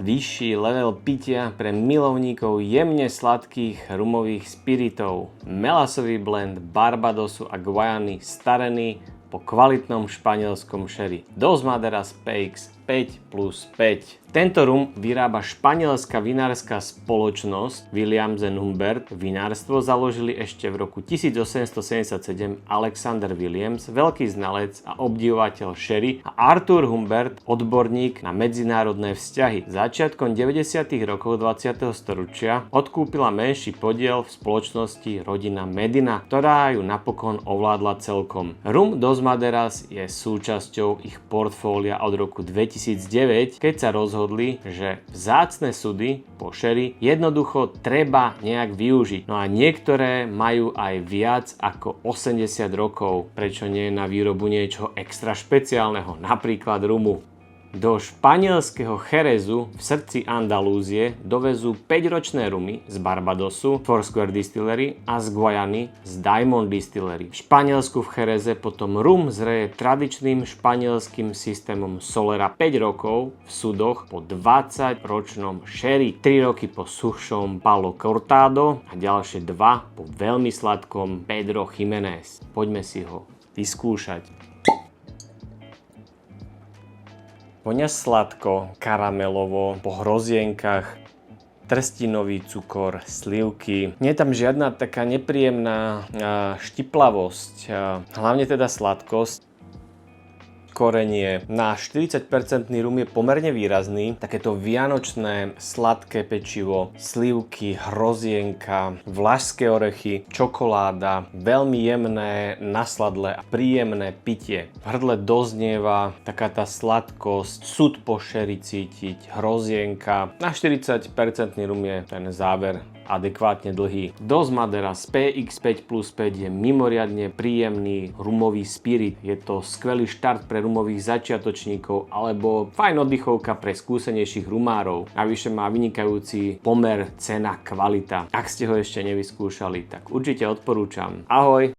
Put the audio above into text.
Vyšší level pitia pre milovníkov jemne sladkých rumových spiritov. Melasový blend Barbadosu a Guajany starený po kvalitnom španielskom sherry. Dos Maderas PX 5+5. Tento rum vyrába španielská vinárska spoločnosť Williams & Humbert. Vinárstvo založili ešte v roku 1877 Alexander Williams, veľký znalec a obdivovateľ sherry, a Arthur Humbert, odborník na medzinárodné vzťahy. Začiatkom 90. rokov 20. storočia odkúpila menší podiel v spoločnosti rodina Medina, ktorá ju napokon ovládla celkom. Rum Dos Maderas je súčasťou ich portfólia od roku 2009, keď sa rozhodli, že vzácne sudy po sherry jednoducho treba nejak využiť. No a niektoré majú aj viac ako 80 rokov. Prečo nie na výrobu niečo extra špeciálneho, napríklad rumu? Do španielského Jerezu v srdci Andalúzie dovezú 5-ročné rumy z Barbadosu, Foursquare Distillery, a z Guajany z Diamond Distillery. V Španielsku v Jereze potom rum zreje tradičným španielským systémom Solera 5 rokov v sudoch po 20-ročnom sherry, 3 roky po suchšom Palo Cortado a ďalšie 2 po veľmi sladkom Pedro Jiménez. Poďme si ho vyskúšať. Vonia sladko, karamelovo, po hrozienkach, trstinový cukor, slivky. Nie je tam žiadna taká nepríjemná štiplavosť, hlavne teda sladkosť. Korenie. Náš 40% rum je pomerne výrazný. Takéto vianočné sladké pečivo, slivky, hrozienka, vlašské orechy, čokoláda, veľmi jemné, nasladlé a príjemné pitie. V hrdle doznieva taká tá sladkosť, sud po sherry cítiť, hrozienka. Na 40% rum je ten záver adekvátne dlhý. Dos Maderas PX 5+5 je mimoriadne príjemný rumový spirit. Je to skvelý štart pre rumových začiatočníkov alebo fajn oddychovka pre skúsenejších rumárov. Navyše má vynikajúci pomer cena kvalita. Ak ste ho ešte nevyskúšali, tak určite odporúčam. Ahoj!